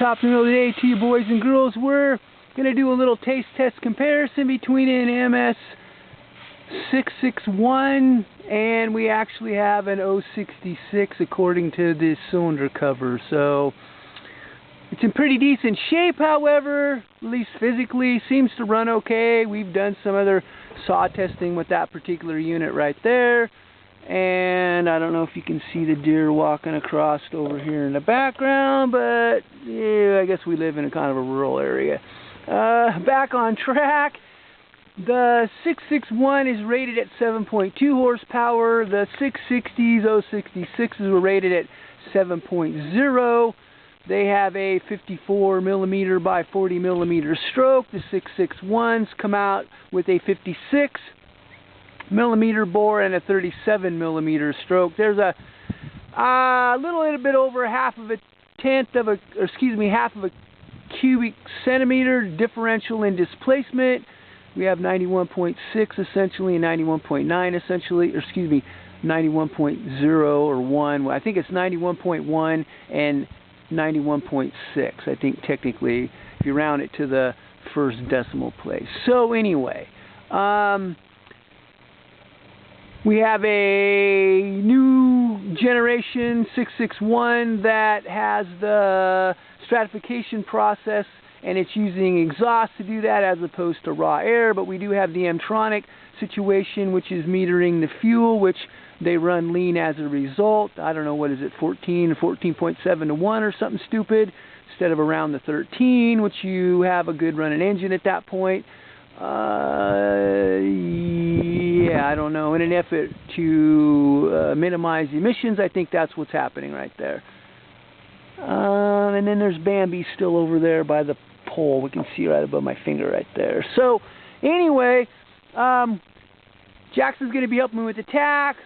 top of the middle of the day to you boys and girls. We're going to do a little taste test comparison between an ms661 and we actually have an 066 according to this cylinder cover. So it's in pretty decent shape, however, at least physically, seems to run okay. We've done some other saw testing with that particular unit right there. And I don't know if you can see the deer walking across over here in the background, but yeah, I guess we live in a kind of a rural area. Back on track. The 661 is rated at 7.2 horsepower. The 660s, 066s were rated at 7.0. They have a 54 millimeter by 40 millimeter stroke. The 661s come out with a 56 millimeter bore and a 37 millimeter stroke. There's a little bit over half of a cubic centimeter differential in displacement. We have 91.6 essentially and 91.9 essentially, or excuse me, 91.0 or 1. I think it's 91.1 and 91.6. I think technically if you round it to the first decimal place. So anyway, we have a new generation 661 that has the stratification process, and it's using exhaust to do that as opposed to raw air. But we do have the M-Tronic situation, which is metering the fuel, which they run lean as a result. I don't know, what is it, 14.7 to 1 or something stupid, instead of around the 13, which you have a good running engine at that point. Yeah, I don't know. In an effort to minimize emissions, I think that's what's happening right there. And then there's Bambi still over there by the pole. We can see right above my finger right there. So, anyway, Jackson's going to be helping me with the tach.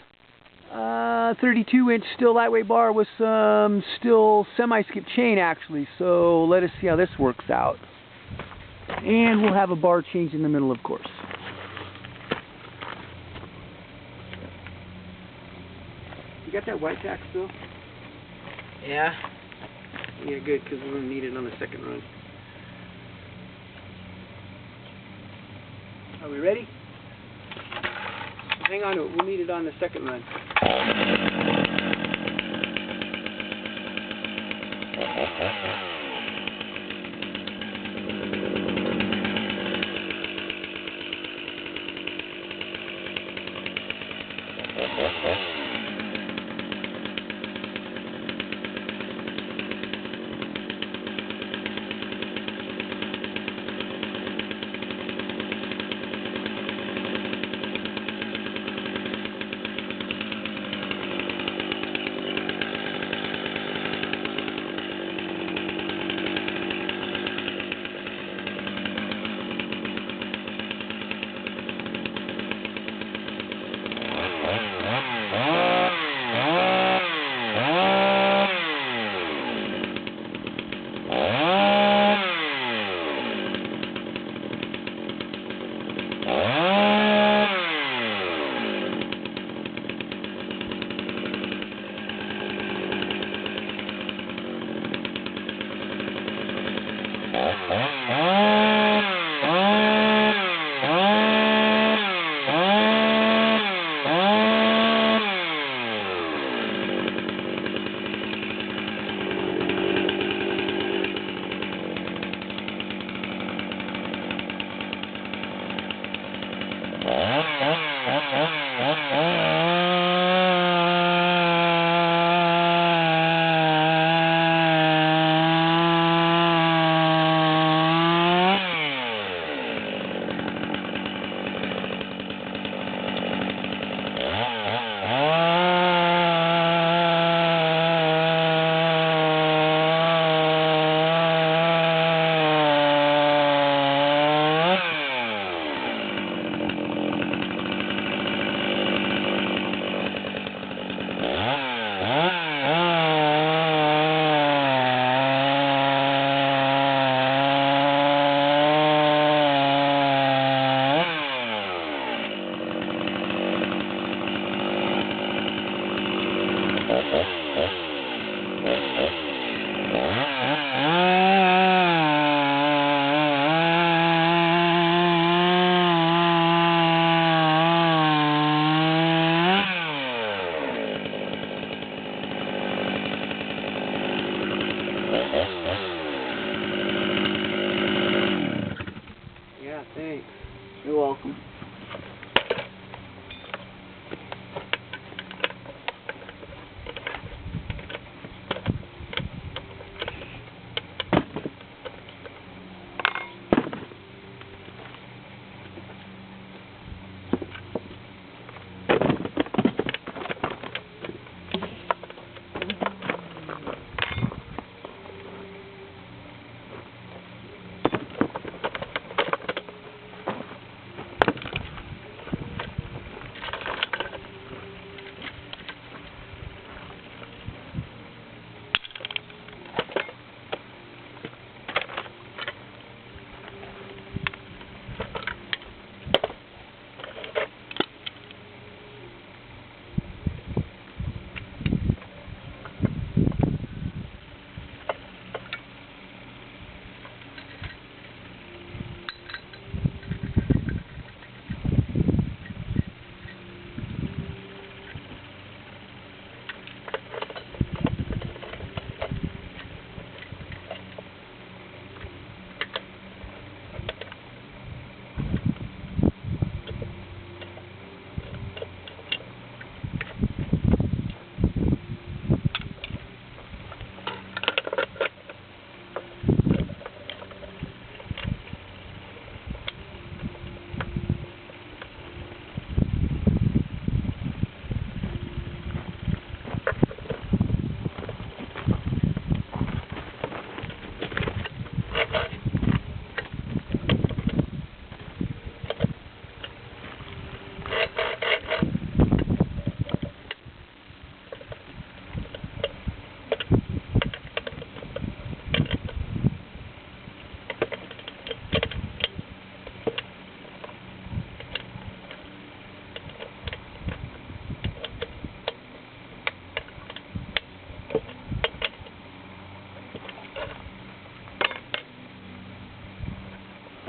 32-inch Stihl lightweight bar with some Stihl semi-skip chain, actually. So, let us see how this works out. And we'll have a bar change in the middle, of course. You got that white tack still? Yeah. Yeah, good, because we're going to need it on the second run. Are we ready? Hang on to it. We'll need it on the second run.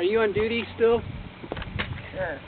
you on duty still? Sure.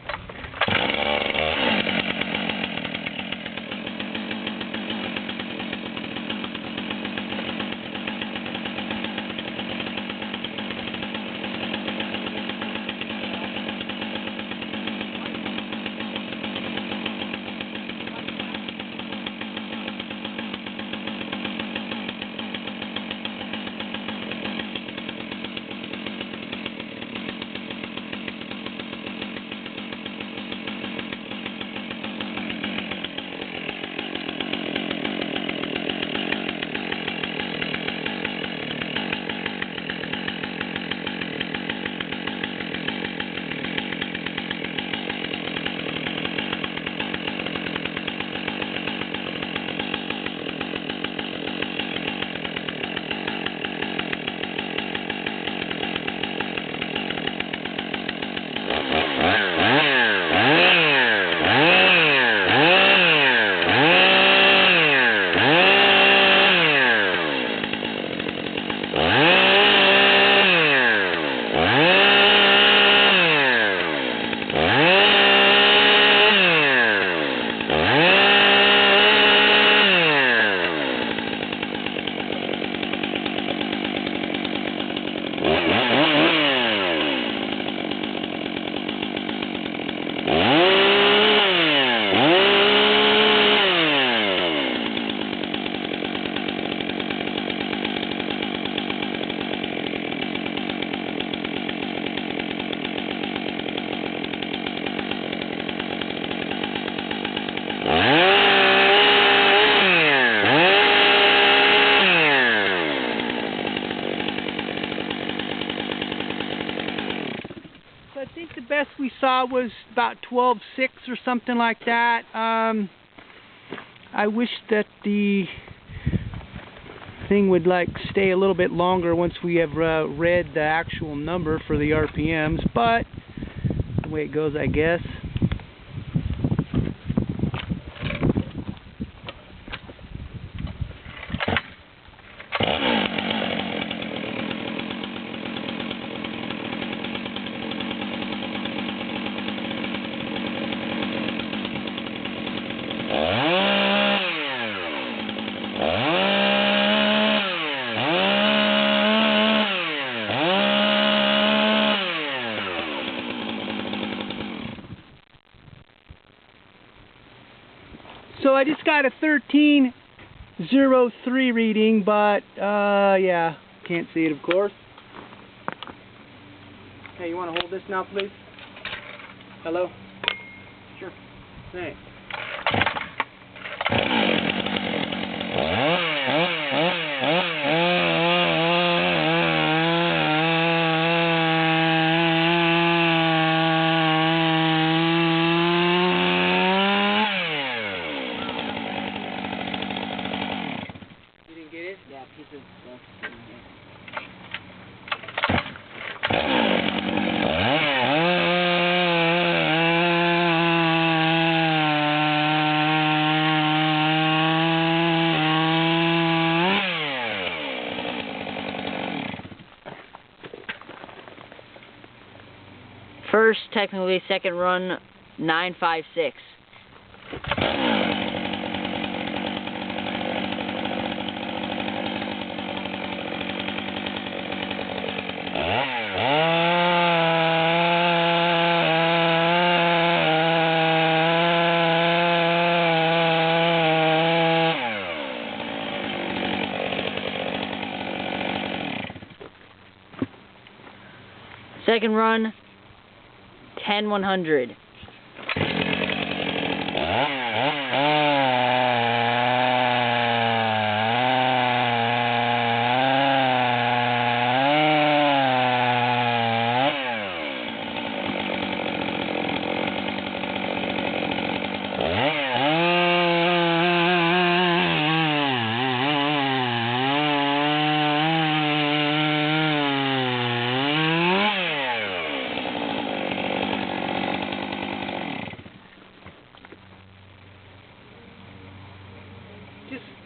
I think the best we saw was about 12.6 or something like that. I wish that the thing would like stay a little bit longer once we have read the actual number for the RPMs, but the way it goes, I guess. So I just got a 13.03 reading, but yeah, can't see it, of course. Hey, you want to hold this now, please? Hello? Sure. Thanks. Yeah, piece of stuff in here. First, technically, second run, 956. Second run, 10-100.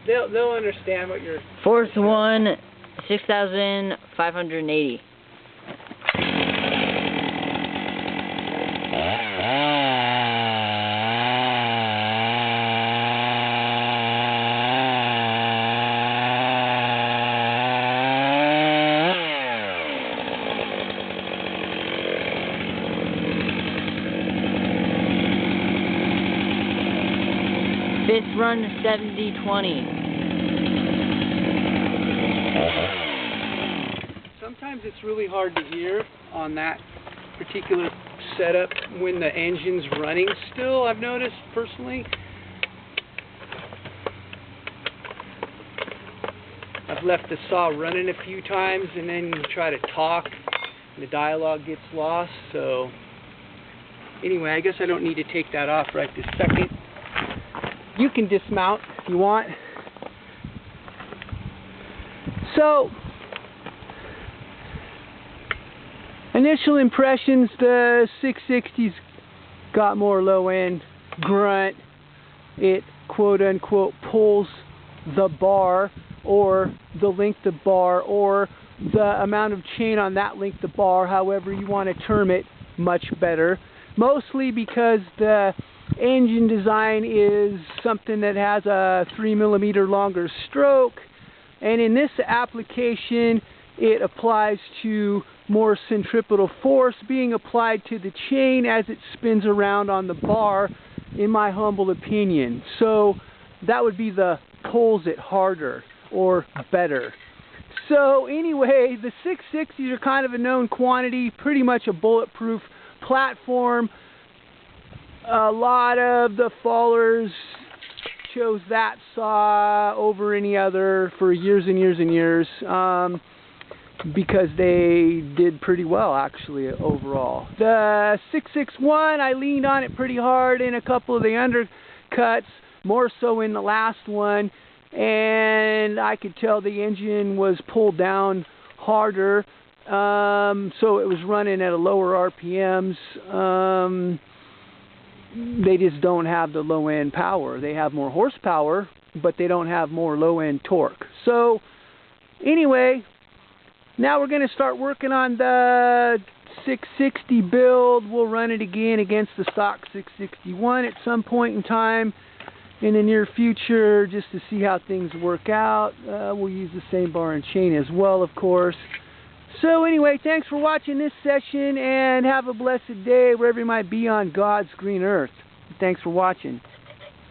They'll understand what you're... Fourth one, 6,580. Fifth run 70-20. Sometimes it's really hard to hear on that particular setup when the engine's running still, I've noticed personally. I've left the saw running a few times and then you try to talk and the dialogue gets lost. So anyway, I guess I don't need to take that off right this second. You can dismount if you want. So, initial impressions, the 660's got more low end grunt. It quote unquote pulls the bar or the length of bar or the amount of chain on that length of bar, however you want to term it, much better. Mostly because the engine design is something that has a 3mm longer stroke, and in this application it applies to more centripetal force being applied to the chain as it spins around on the bar, in my humble opinion. So that would be the pulls it harder or better. So anyway, the 660s are kind of a known quantity, pretty much a bulletproof platform. A lot of the fallers chose that saw over any other for years and years and years because they did pretty well actually overall. The 661, I leaned on it pretty hard in a couple of the undercuts, more so in the last one, and I could tell the engine was pulled down harder, so it was running at a lower RPMs. They just don't have the low end power. They have more horsepower, but they don't have more low end torque. So anyway, now we're going to start working on the 660 build. We'll run it again against the stock 661 at some point in time in the near future just to see how things work out. We'll use the same bar and chain as well, of course. So anyway, thanks for watching this session and have a blessed day wherever you might be on God's green earth. Thanks for watching.